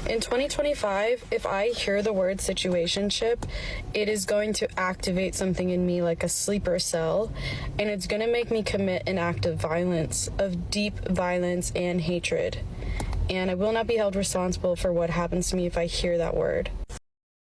In 2025, if I hear the word situationship, it is going to activate something in me like a sleeper cell, and it's going to make me commit an act of violence, of deep violence and hatred. And I will not be held responsible for what happens to me if I hear that word.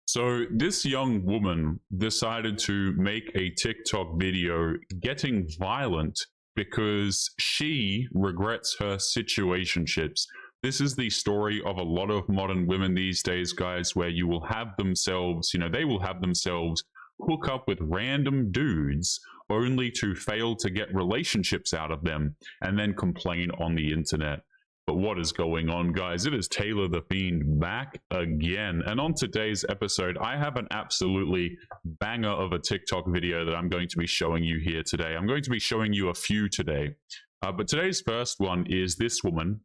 So this young woman decided to make a TikTok video getting violent because she regrets her situationships. This is the story of a lot of modern women these days, guys, where you will have themselves, they will have themselves hook up with random dudes only to fail to get relationships out of them and then complain on the internet. But what is going on, guys? It is Taylor the Fiend back again. And on today's episode, I have an absolutely banger of a TikTok video that I'm going to be showing you here today. I'm going to be showing you a few today. But today's first one is this woman.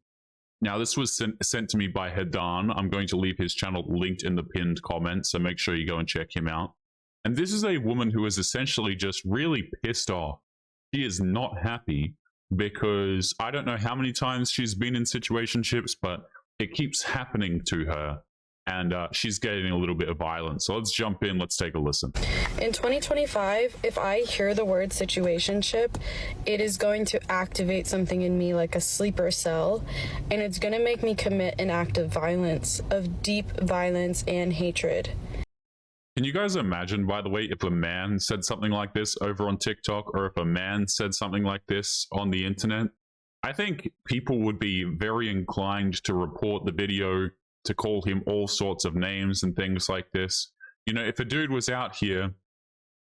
Now, this was sent to me by Hadan. I'm going to leave his channel linked in the pinned comment, so make sure you go and check him out. And this is a woman who is essentially just really pissed off. She is not happy because I don't know how many times she's been in situationships, but it keeps happening to her. And she's getting a little bit of violence. So let's jump in. Let's take a listen. In 2025, if I hear the word situationship, it is going to activate something in me like a sleeper cell, and it's going to make me commit an act of violence, of deep violence and hatred. Can you guys imagine, by the way, if a man said something like this over on TikTok, or if a man said something like this on the internet? I think people would be very inclined to report the video, to call him all sorts of names and things like this. If a dude was out here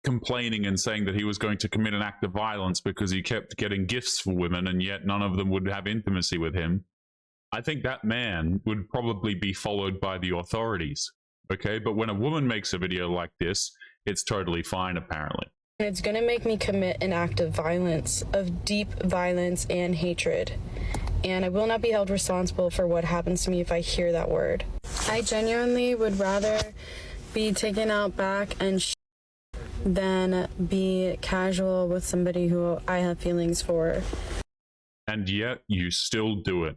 complaining and saying that he was going to commit an act of violence because he kept getting gifts for women and yet none of them would have intimacy with him, I think that man would probably be followed by the authorities. Okay, but when a woman makes a video like this, it's totally fine, apparently. It's going to make me commit an act of violence, of deep violence and hatred. And I will not be held responsible for what happens to me if I hear that word. I genuinely would rather be taken out back and than be casual with somebody who I have feelings for. And yet you still do it.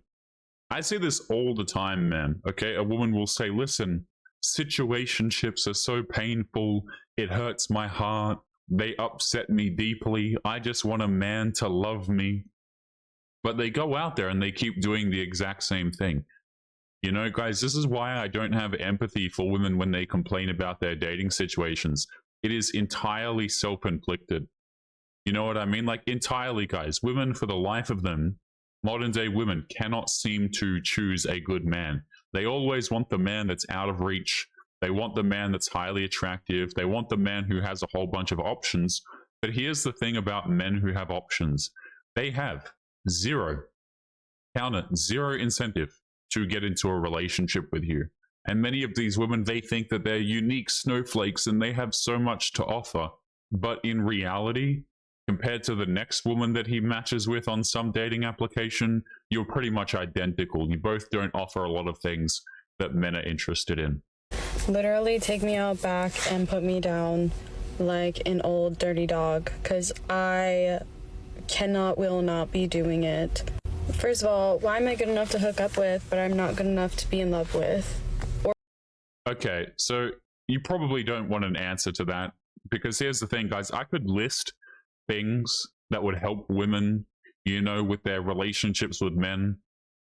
I see this all the time, man. Okay, a woman will say, listen, situationships are so painful. It hurts my heart. They upset me deeply. I just want a man to love me. But they go out there and they keep doing the exact same thing. Guys, this is why I don't have empathy for women when they complain about their dating situations. It is entirely self-inflicted. You know what I mean? Like, entirely, guys. Women, for the life of them, modern day women cannot seem to choose a good man. They always want the man that's out of reach. They want the man that's highly attractive. They want the man who has a whole bunch of options. But here's the thing about men who have options. They have zero incentive to get into a relationship with you. And many of these women, they think that they're unique snowflakes and they have so much to offer. But in reality, compared to the next woman that he matches with on some dating application, you're pretty much identical. You both don't offer a lot of things that men are interested in. Literally take me out back and put me down like an old dirty dog, because I will not be doing it. First of all, why am I good enough to hook up with, but I'm not good enough to be in love with? Okay, so you probably don't want an answer to that, because here's the thing, guys. I could list things that would help women, with their relationships with men,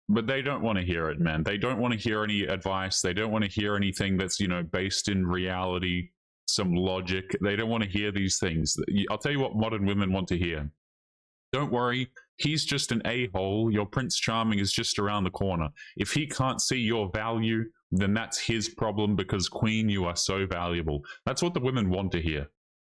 but they don't want to hear it, man. They don't want to hear any advice. They don't want to hear anything that's, based in reality, some logic. They don't want to hear these things. I'll tell you what modern women want to hear. Don't worry, he's just an a-hole. Your Prince Charming is just around the corner. If he can't see your value, then that's his problem, because queen, you are so valuable. That's what the women want to hear.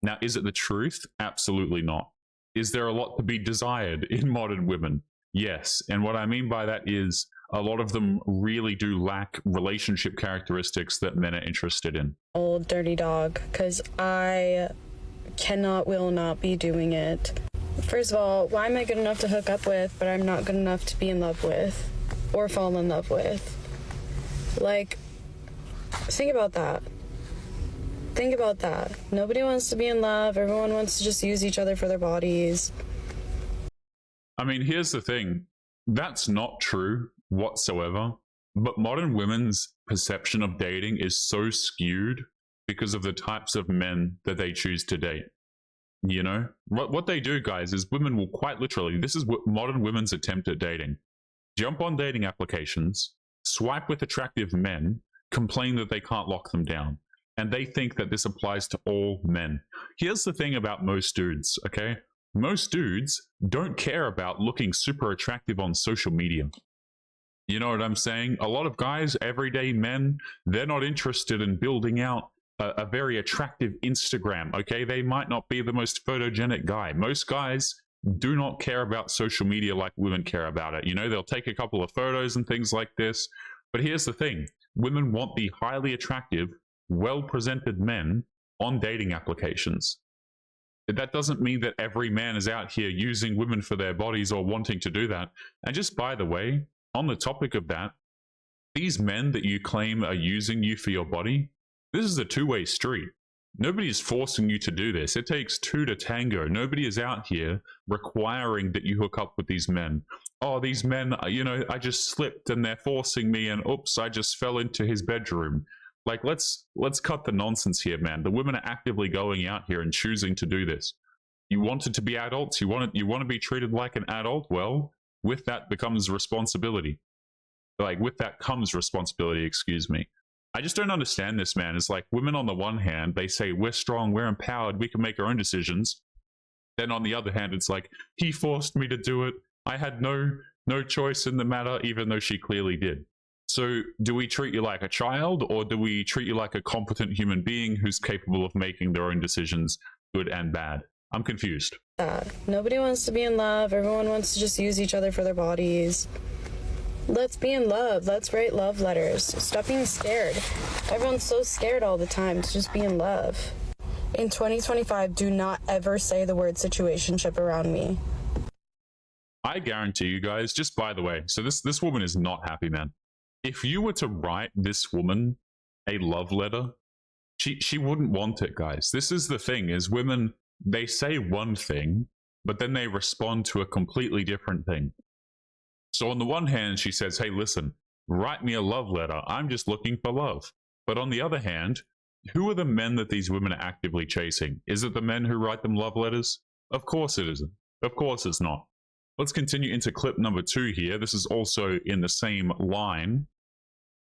Now, is it the truth? Absolutely not. Is there a lot to be desired in modern women? Yes. And what I mean by that is a lot of them really do lack relationship characteristics that men are interested in. Old dirty dog, because I will not be doing it. First of all, why am I good enough to hook up with, but I'm not good enough to be in love with or fall in love with? Like, think about that. Think about that. Nobody wants to be in love. Everyone wants to just use each other for their bodies. I mean, here's the thing. That's not true whatsoever. But modern women's perception of dating is so skewed because of the types of men that they choose to date. You know, what they do, guys, is women will quite literally, this is what modern women's attempt at dating. Jump on dating applications, swipe with attractive men, complain that they can't lock them down. And they think that this applies to all men. Here's the thing about most dudes, okay? Most dudes don't care about looking super attractive on social media. You know what I'm saying? A lot of guys, everyday men, they're not interested in building out a very attractive Instagram, okay? They might not be the most photogenic guy. Most guys do not care about social media like women care about it. You know, they'll take a couple of photos and things like this. But here's the thing. Women want the highly attractive, well-presented men on dating applications. That doesn't mean that every man is out here using women for their bodies or wanting to do that. And just by the way, on the topic of that, these men that you claim are using you for your body, this is a two-way street. Nobody is forcing you to do this. It takes two to tango. Nobody is out here requiring that you hook up with these men. Oh, these men, you know, I just slipped and they're forcing me and oops, I just fell into his bedroom. Like, let's cut the nonsense here, man. The women are actively going out here and choosing to do this. You wanted to be adults. You want to be treated like an adult. Well, with that becomes responsibility. Like, with that comes responsibility, excuse me. I just don't understand this, man. It's like women on the one hand, they say, we're strong, we're empowered, we can make our own decisions. Then on the other hand, it's like, he forced me to do it. I had no choice in the matter, even though she clearly did. So do we treat you like a child, or do we treat you like a competent human being who's capable of making their own decisions, good and bad? I'm confused. Nobody wants to be in love. Everyone wants to just use each other for their bodies. Let's be in love. Let's write love letters. Stop being scared. Everyone's so scared all the time to just be in love. In 2025, do not ever say the word situationship around me. I guarantee you guys, just by the way, so this woman is not happy, man. If you were to write this woman a love letter, she wouldn't want it, guys. This is the thing, is women, they say one thing, but then they respond to a completely different thing. So on the one hand, she says, hey, listen, write me a love letter. I'm just looking for love. But on the other hand, who are the men that these women are actively chasing? Is it the men who write them love letters? Of course it isn't. Of course it's not. Let's continue into clip number 2 here. This is also in the same line,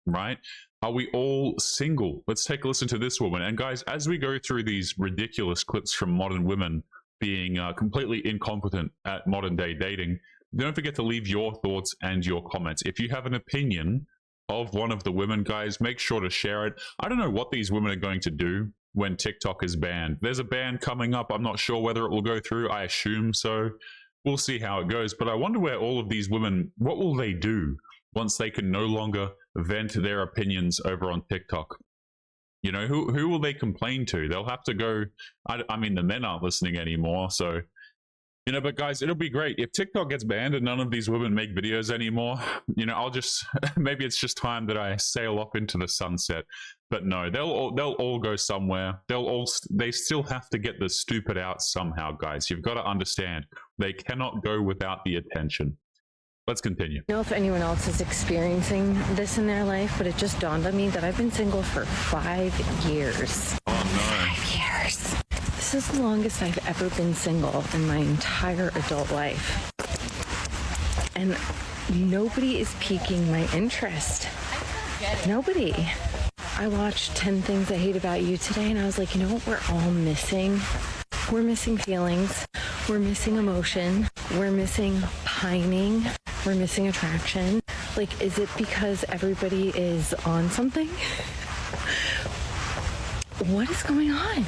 right? Are we all single? Let's take a listen to this woman. And guys, as we go through these ridiculous clips from modern women being completely incompetent at modern day dating, don't forget to leave your thoughts and your comments. If you have an opinion of one of the women, guys, make sure to share it. I don't know what these women are going to do when TikTok is banned. There's a ban coming up. I'm not sure whether it will go through. I assume so. We'll see how it goes. But I wonder where all of these women, what will they do once they can no longer vent their opinions over on TikTok? You know, who will they complain to? They'll have to go, I mean, the men aren't listening anymore, so... You know, but guys, it'll be great. If TikTok gets banned and none of these women make videos anymore, you know, I'll just, maybe it's just time that I sail off into the sunset. But no, they'll all go somewhere. They still have to get the stupid out somehow, guys. You've got to understand, they cannot go without the attention. Let's continue. I don't know if anyone else is experiencing this in their life, but it just dawned on me that I've been single for 5 years. Oh no. 5 years. This is the longest I've ever been single in my entire adult life. And nobody is piquing my interest. Nobody. I watched 10 Things I Hate About You today, and I was like, you know what we're all missing? We're missing feelings. We're missing emotion. We're missing pining. We're missing attraction. Like, is it because everybody is on something? What is going on?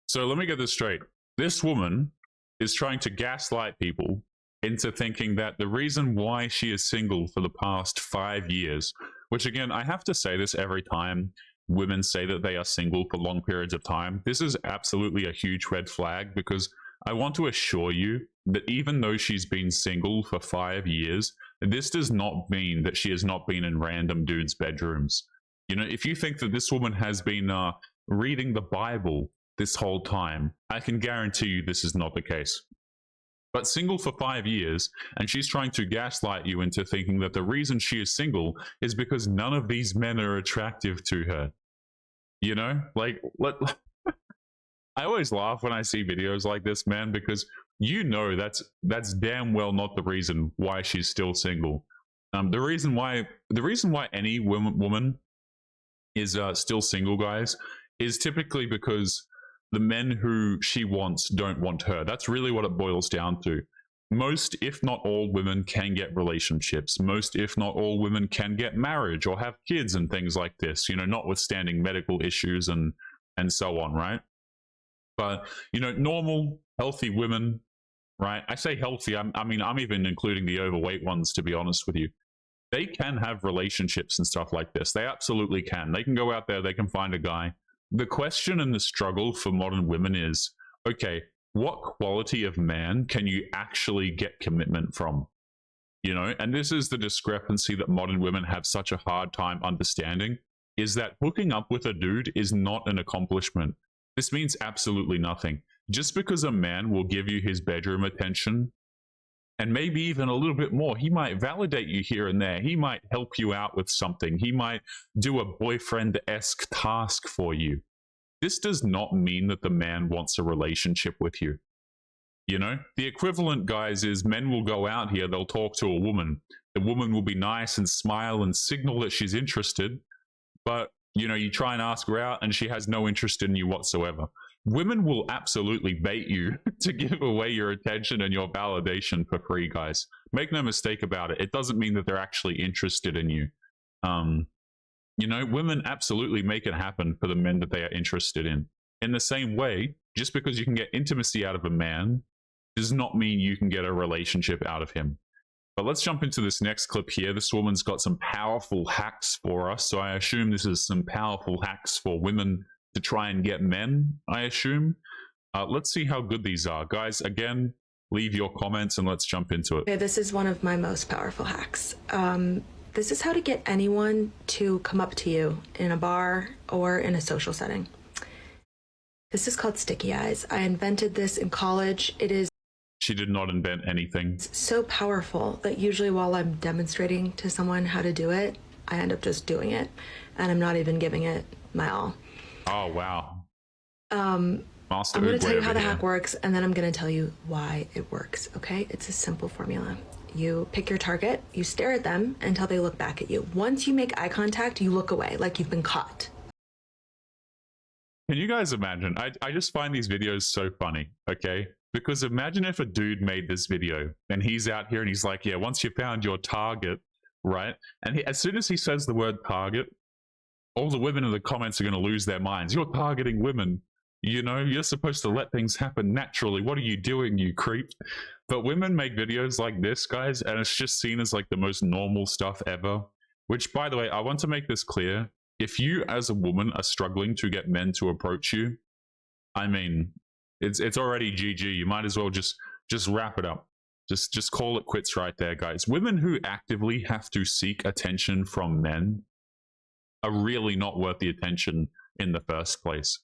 So let me get this straight. This woman is trying to gaslight people into thinking that the reason why she is single for the past 5 years, which again, I have to say this every time women say that they are single for long periods of time, this is absolutely a huge red flag, because I want to assure you that even though she's been single for 5 years, this does not mean that she has not been in random dudes' bedrooms. You know, if you think that this woman has been reading the Bible this whole time, I can guarantee you this is not the case. but single for 5 years, and she's trying to gaslight you into thinking that the reason she is single is because none of these men are attractive to her. You know, like, I always laugh when I see videos like this, man, because you know that's damn well not the reason why she's still single. The reason why any woman is still single, guys, is typically because the men who she wants don't want her. That's really what it boils down to. Most, if not all, women can get relationships. Most, if not all, women can get marriage or have kids and things like this, you know, notwithstanding medical issues and so on, right? But, you know, normal, healthy women, right? I say healthy, I mean, I'm even including the overweight ones, to be honest with you. They can have relationships and stuff like this. They absolutely can. They can go out there, they can find a guy. The question and the struggle for modern women is, okay, what quality of man can you actually get commitment from? You know, and this is the discrepancy that modern women have such a hard time understanding, is that hooking up with a dude is not an accomplishment. This means absolutely nothing. Just because a man will give you his bedroom attention, and maybe even a little bit more, he might validate you here and there. He might help you out with something. He might do a boyfriend-esque task for you. This does not mean that the man wants a relationship with you. You know, the equivalent, guys, is men will go out here, they'll talk to a woman. The woman will be nice and smile and signal that she's interested. But, you know, you try and ask her out and she has no interest in you whatsoever. Women will absolutely bait you to give away your attention and your validation for free, guys. Make no mistake about it. It doesn't mean that they're actually interested in you. You know, women absolutely make it happen for the men that they are interested in. In the same way, just because you can get intimacy out of a man does not mean you can get a relationship out of him. But let's jump into this next clip here. This woman's got some powerful hacks for us. So I assume this is some powerful hacks for women to try and get men, I assume. Let's see how good these are. Guys, again, leave your comments and let's jump into it. Okay, this is one of my most powerful hacks. This is how to get anyone to come up to you in a bar or in a social setting. This is called sticky eyes. I invented this in college. It is... She did not invent anything. It's so powerful that usually while I'm demonstrating to someone how to do it, I end up just doing it. And I'm not even giving it my all. Oh, wow. I'm going to tell you how the hack works, and then I'm going to tell you why it works, okay? It's a simple formula. You pick your target, you stare at them until they look back at you. Once you make eye contact, you look away like you've been caught. Can you guys imagine? I just find these videos so funny, okay? Because imagine if a dude made this video and he's out here and he's like, yeah, once you found your target, right? And as soon as he says the word target, all the women in the comments are going to lose their minds. You're targeting women. You know, you're supposed to let things happen naturally. What are you doing, you creep? But women make videos like this, guys, and it's just seen as like the most normal stuff ever. Which, by the way, I want to make this clear. If you as a woman are struggling to get men to approach you, I mean, it's already GG. You might as well just wrap it up. Just call it quits right there, guys. Women who actively have to seek attention from men are really not worth the attention in the first place.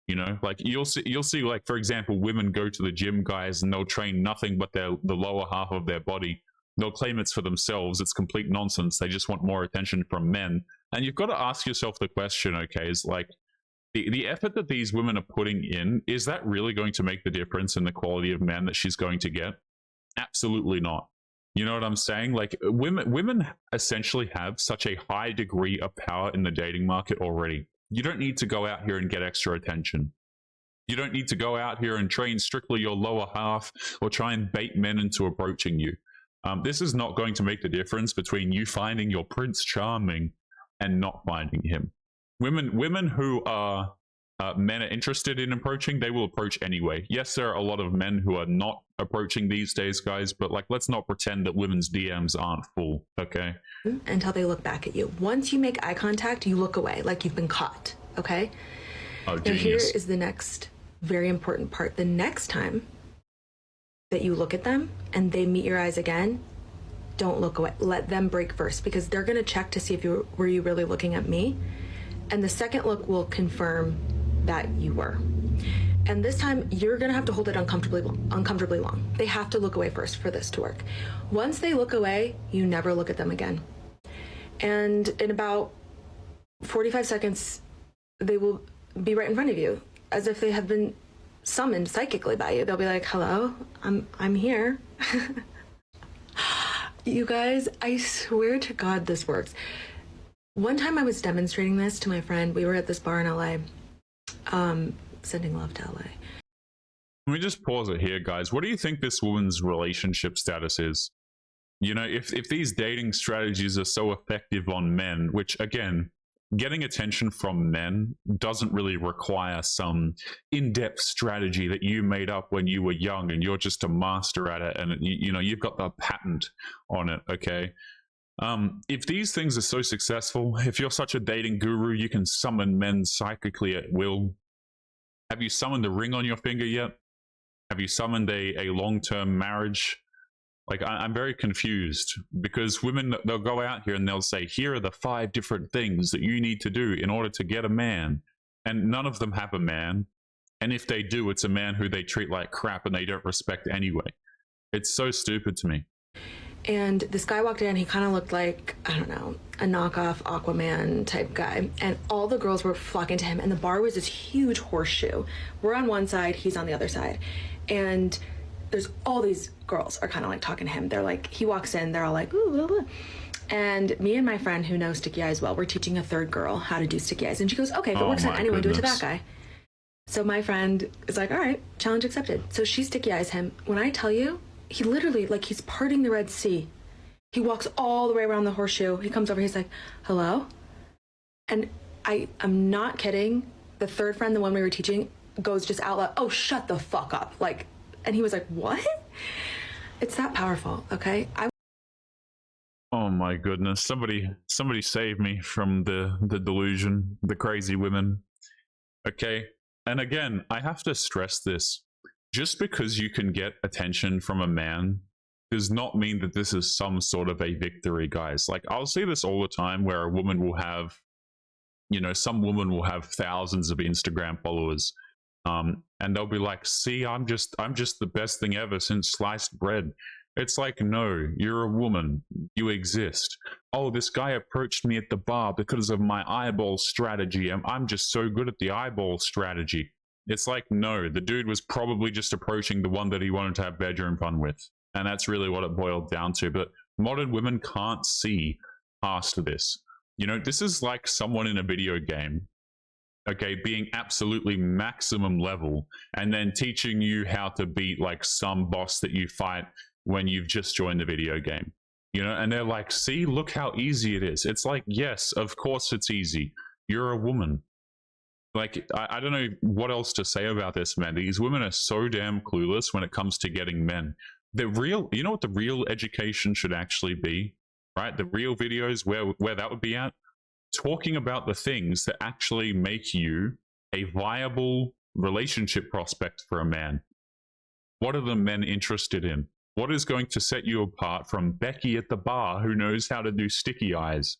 You know, like you'll see, like, for example, women go to the gym, guys, and they'll train nothing but the lower half of their body. They'll claim it's for themselves. It's complete nonsense. They just want more attention from men. And you've got to ask yourself the question, okay, is like, the effort that these women are putting in, is that really going to make the difference in the quality of men that she's going to get? Absolutely not. You know what I'm saying? Like, women essentially have such a high degree of power in the dating market already. You don't need to go out here and get extra attention. You don't need to go out here and train strictly your lower half or try and bait men into approaching you. This is not going to make the difference between you finding your Prince Charming and not finding him. Women who are men are interested in approaching, they will approach anyway. Yes, there are a lot of men who are not approaching these days, guys, but like, let's not pretend that women's DMs aren't full, okay? Until they look back at you. Once you make eye contact, you look away like you've been caught, okay? Oh, and genius. here is the next very important part. The next time that you look at them and they meet your eyes again, don't look away. Let them break first, because they're going to check to see if were you really looking at me. And the second look will confirm that you were. And this time you're gonna have to hold it uncomfortably long. They have to look away first for this to work. Once they look away, you never look at them again. And in about 45 seconds, they will be right in front of you, as if they have been summoned psychically by you. They'll be like, hello, I'm here. You guys, I swear to God, this works. One time I was demonstrating this to my friend. We were at this bar in LA, sending love to LA. Let me just pause it here, guys. What do you think this woman's relationship status is? You know, if these dating strategies are so effective on men, which again, getting attention from men doesn't really require some in-depth strategy that you made up when you were young and you're just a master at it, and you know, you've got the patent on it, okay? If these things are so successful, if you're such a dating guru, you can summon men psychically at will. Have you summoned a ring on your finger yet? Have you summoned a long-term marriage? Like, I'm very confused, because women, they'll go out here and they'll say, here are the 5 different things that you need to do in order to get a man. And none of them have a man. And if they do, it's a man who they treat like crap and they don't respect anyway. It's so stupid to me. And this guy walked in, he kind of looked like, I don't know, a knockoff Aquaman type guy. And all the girls were flocking to him. And the bar was this huge horseshoe. We're on one side, he's on the other side. And there's all these girls are kind of like talking to him. They're like, he walks in, they're all like, ooh, blah, blah. And me and my friend who knows sticky eyes well, we're teaching a third girl how to do sticky eyes. And she goes, okay, if it works on anyone, do it to that guy. So my friend is like, all right, challenge accepted. So she sticky eyes him. When I tell you, he literally, like, he's parting the Red Sea. He walks all the way around the horseshoe. He comes over, he's like, hello? And I'm not kidding. The third friend, the one we were teaching, goes just out loud, oh, shut the fuck up. Like, and he was like, what? It's that powerful, okay? Oh my goodness. Somebody save me from the delusion, the crazy women. Okay. And again, I have to stress this. Just because you can get attention from a man does not mean that this is some sort of a victory, guys. Like, I'll see this all the time where a woman will have, you know, some woman will have thousands of Instagram followers. And they'll be like, see, I'm just the best thing ever since sliced bread. It's like, no, you're a woman. You exist. Oh, this guy approached me at the bar because of my eyeball strategy. I'm just so good at the eyeball strategy. It's like, no, the dude was probably just approaching the one that he wanted to have bedroom fun with. And that's really what it boiled down to. But modern women can't see past this. You know, this is like someone in a video game, okay, being absolutely maximum level and then teaching you how to beat like some boss that you fight when you've just joined the video game. You know, and they're like, see, look how easy it is. It's like, yes, of course it's easy. You're a woman. Like, I don't know what else to say about this, man. These women are so damn clueless when it comes to getting men. The real, you know what the real education should actually be, right? The real videos where that would be at, talking about the things that actually make you a viable relationship prospect for a man. What are the men interested in? What is going to set you apart from Becky at the bar who knows how to do sticky eyes?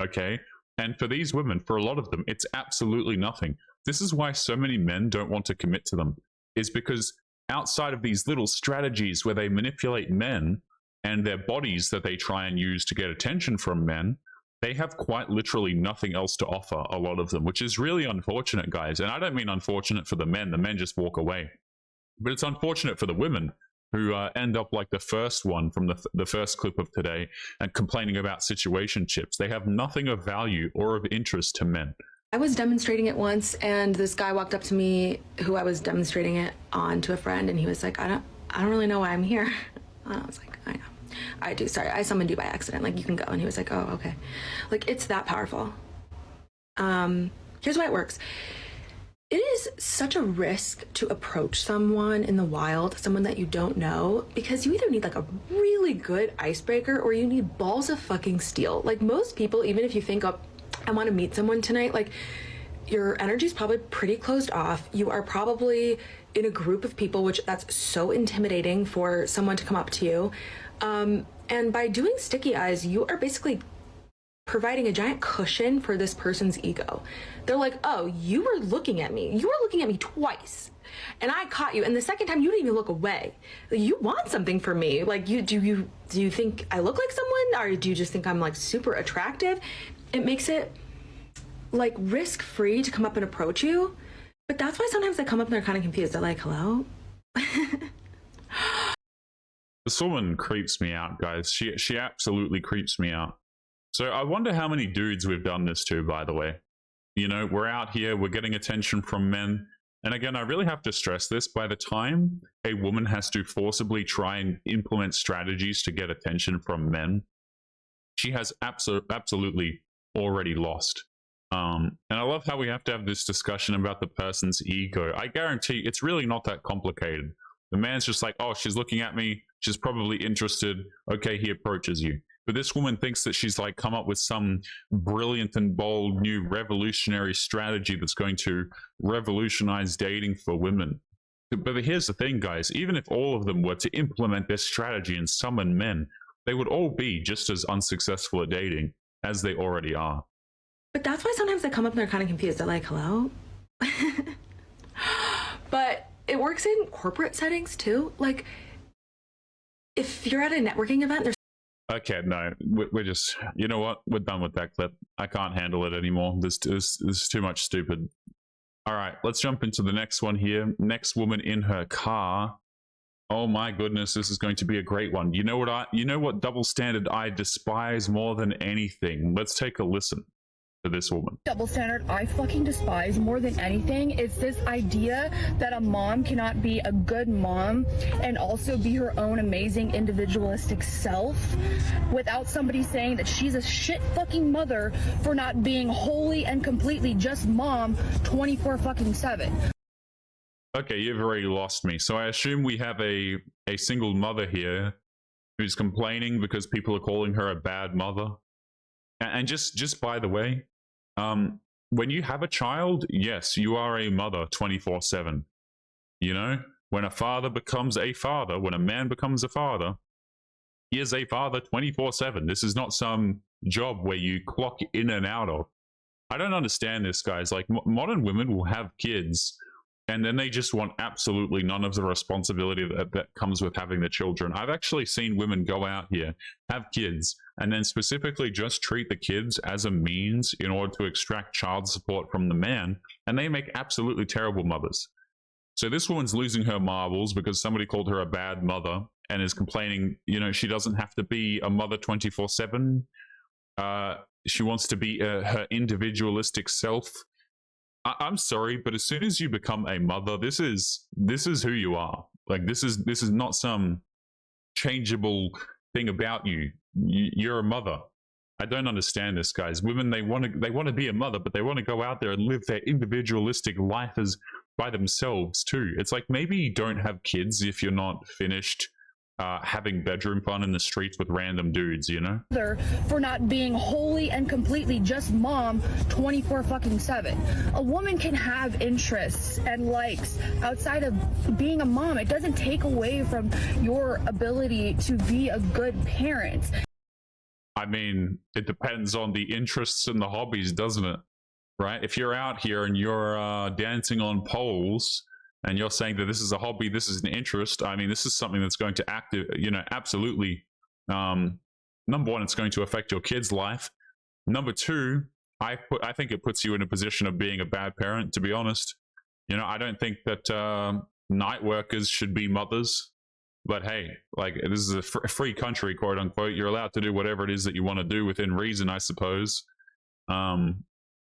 Okay? And for these women, for a lot of them, it's absolutely nothing. This is why so many men don't want to commit to them, is because outside of these little strategies where they manipulate men and their bodies that they try and use to get attention from men, they have quite literally nothing else to offer, a lot of them, which is really unfortunate, guys. And I don't mean unfortunate for the men just walk away. But it's unfortunate for the women who end up like the first one from the first clip of today and complaining about situationships. They have nothing of value or of interest to men. I was demonstrating it once, and this guy walked up to me who I was demonstrating it on to a friend, and he was like, I don't really know why I'm here. And I was like, I know. I do, sorry, I summoned you by accident, like, you can go. And he was like, oh, okay. Like, it's that powerful. Here's why it works. It is such a risk to approach someone in the wild, someone that you don't know, because you either need like a really good icebreaker or you need balls of fucking steel. Like, most people, even if you think, oh, I want to meet someone tonight, like, your energy is probably pretty closed off. You are probably in a group of people, which that's so intimidating for someone to come up to you. And by doing sticky eyes, you are basically providing a giant cushion for this person's ego. They're like, oh, you were looking at me. You were looking at me twice. And I caught you. And the second time you didn't even look away. You want something from me. Like, do you think I look like someone? Or do you just think I'm like super attractive? It makes it like risk-free to come up and approach you. But that's why sometimes they come up and they're kind of confused. They're like, hello? This woman creeps me out, guys. She absolutely creeps me out. So I wonder how many dudes we've done this to, by the way. You know, we're out here, we're getting attention from men. And again, I really have to stress this. By the time a woman has to forcibly try and implement strategies to get attention from men, she has absolutely already lost. And I love how we have to have this discussion about the person's ego. I guarantee it's really not that complicated. The man's just like, oh, she's looking at me. She's probably interested. Okay, he approaches you. But this woman thinks that she's like come up with some brilliant and bold new revolutionary strategy that's going to revolutionize dating for women. But here's the thing, guys. Even if all of them were to implement this strategy and summon men, they would all be just as unsuccessful at dating as they already are. But that's why sometimes they come up and they're kind of confused. They're like, hello? But it works in corporate settings too. Like, if you're at a networking event, there's okay, no, we're just, you know what? We're done with that clip. I can't handle it anymore. This is too much stupid. All right, let's jump into the next one here. Next woman in her car. Oh my goodness, this is going to be a great one. You know what double standard I despise more than anything? Let's take a listen to this woman. Double standard I fucking despise more than anything is this idea that a mom cannot be a good mom and also be her own amazing individualistic self without somebody saying that she's a shit fucking mother for not being wholly and completely just mom 24/7. Okay, you've already lost me. So I assume we have a single mother here who's complaining because people are calling her a bad mother. And just by the way, when you have a child, yes, you are a mother 24/7. You know, when a father becomes a father, when a man becomes a father, he is a father 24/7. This is not some job where you clock in and out of. I don't understand this, guys. Like, modern women will have kids, and then they just want absolutely none of the responsibility that comes with having the children. I've actually seen women go out here, have kids, and then specifically just treat the kids as a means in order to extract child support from the man, and they make absolutely terrible mothers. So this woman's losing her marbles because somebody called her a bad mother and is complaining, you know, she doesn't have to be a mother 24/7. She wants to be her individualistic self. I'm sorry, but as soon as you become a mother, this is who you are. Like, this is not some changeable thing about you. You're a mother. I don't understand this, guys. Women, they want to be a mother, but they want to go out there and live their individualistic life as by themselves too. It's like, maybe you don't have kids if you're not finished having bedroom fun in the streets with random dudes, you know? For not being wholly and completely just mom 24/7. A woman can have interests and likes outside of being a mom. It doesn't take away from your ability to be a good parent. I mean, it depends on the interests and the hobbies, doesn't it? Right? If you're out here and you're dancing on poles, and you're saying that this is a hobby, this is an interest, I mean, this is something that's going to absolutely, number one, it's going to affect your kid's life. Number two, I think it puts you in a position of being a bad parent, to be honest. You know, I don't think that night workers should be mothers, but hey, like, this is a free country, quote unquote. You're allowed to do whatever it is that you want to do within reason, I suppose.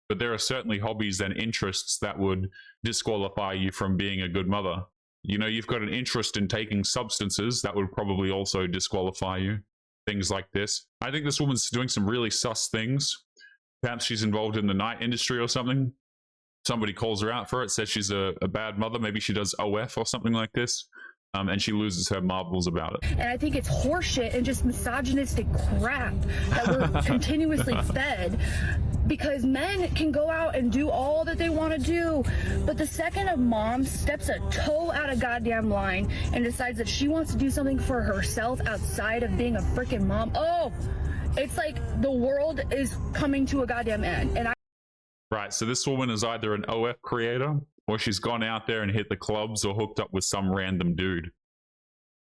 But there are certainly hobbies and interests that would disqualify you from being a good mother. You know, you've got an interest in taking substances, that would probably also disqualify you. Things like this. I think this woman's doing some really sus things. Perhaps she's involved in the night industry or something. Somebody calls her out for it, says she's a bad mother. Maybe she does OF or something like this. And she loses her marbles about it. And I think it's horseshit and just misogynistic crap that we're continuously fed, because men can go out and do all that they want to do, but the second a mom steps a toe out of goddamn line and decides that she wants to do something for herself outside of being a freaking mom, oh, It's like the world is coming to a goddamn end. And Right, so this woman is either an OF creator, or she's gone out there and hit the clubs or hooked up with some random dude.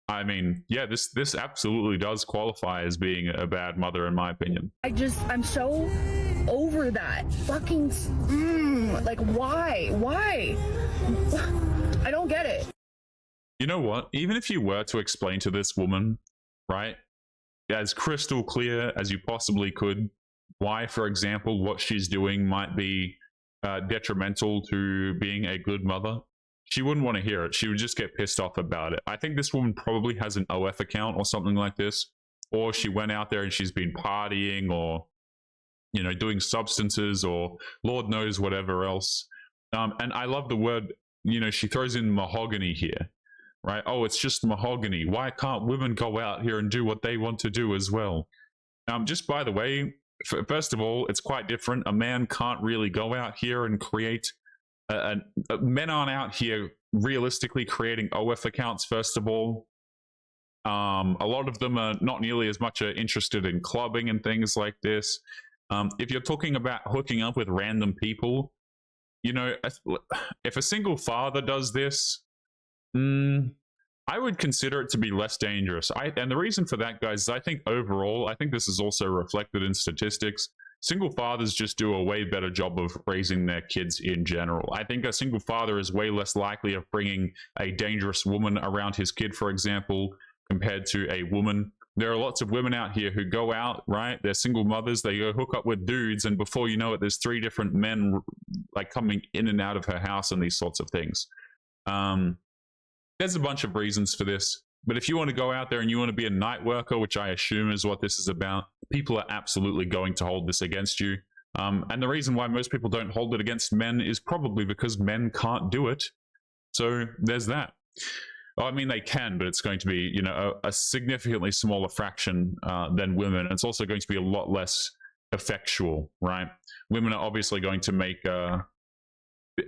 I mean, yeah, this absolutely does qualify as being a bad mother, in my opinion. I'm so over that. Fucking, like, why? I don't get it. You know what? Even if you were to explain to this woman, right, as crystal clear as you possibly could, why, for example, what she's doing might be detrimental to being a good mother, she wouldn't want to hear it. She would just get pissed off about it. I think this woman probably has an OF account or something like this, or she went out there and she's been partying or, you know, doing substances or Lord knows whatever else. And I love the word, you know, she throws in mahogany here, right? Oh, it's just mahogany. Why can't women go out here and do what they want to do as well? Just by the way, first of all, it's quite different. A man can't really go out here and create men aren't out here realistically creating OF accounts, first of all. A lot of them are not nearly as much interested in clubbing and things like this. If you're talking about hooking up with random people, you know, if a single father does this, I would consider it to be less dangerous. And the reason for that, guys, is I think overall, I think this is also reflected in statistics. Single fathers just do a way better job of raising their kids in general. I think a single father is way less likely of bringing a dangerous woman around his kid, for example, compared to a woman. There are lots of women out here who go out, right? They're single mothers. They go hook up with dudes, and before you know it, there's 3 different men like coming in and out of her house and these sorts of things. There's a bunch of reasons for this. But if you want to go out there and you want to be a night worker, which I assume is what this is about, people are absolutely going to hold this against you. And the reason why most people don't hold it against men is probably because men can't do it. So there's that. Well, I mean, they can, but it's going to be, you know, a significantly smaller fraction than women. It's also going to be a lot less effectual, right? Women are obviously going to make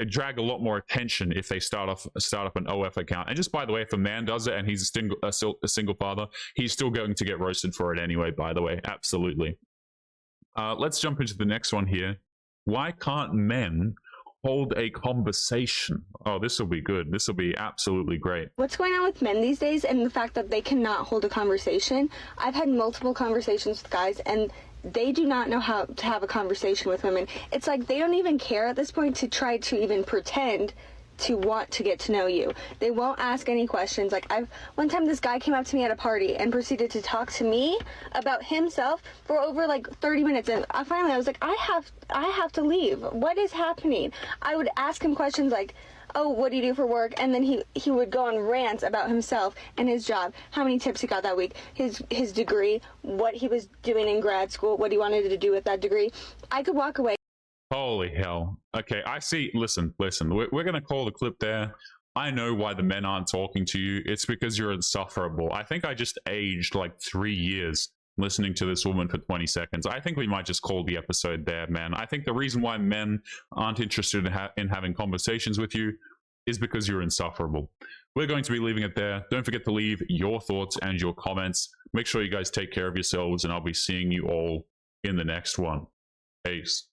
drag a lot more attention if they start up an OF account. And just by the way, if a man does it and he's a single father, he's still going to get roasted for it anyway, by the way. Absolutely. Let's jump into the next one here. Why can't men hold a conversation? Oh, this will be good. This will be absolutely great. What's going on with men these days and the fact that they cannot hold a conversation? I've had multiple conversations with guys, and they do not know how to have a conversation with women. It's like they don't even care at this point to try to even pretend to want to get to know you. They won't ask any questions. Like, one time this guy came up to me at a party and proceeded to talk to me about himself for over like 30 minutes. And finally I was like, I have to leave. What is happening? I would ask him questions like, oh, what do you do for work? And then he would go on rants about himself and his job, how many tips he got that week, his degree, what he was doing in grad school, what he wanted to do with that degree. I could walk away. Holy hell. Okay, I see. Listen. We're going to call the clip there. I know why the men aren't talking to you. It's because you're insufferable. I think I just aged like 3 years listening to this woman for 20 seconds. I think we might just call the episode there, man. I think the reason why men aren't interested in having conversations with you is because you're insufferable. We're going to be leaving it there. Don't forget to leave your thoughts and your comments. Make sure you guys take care of yourselves, and I'll be seeing you all in the next one. Peace.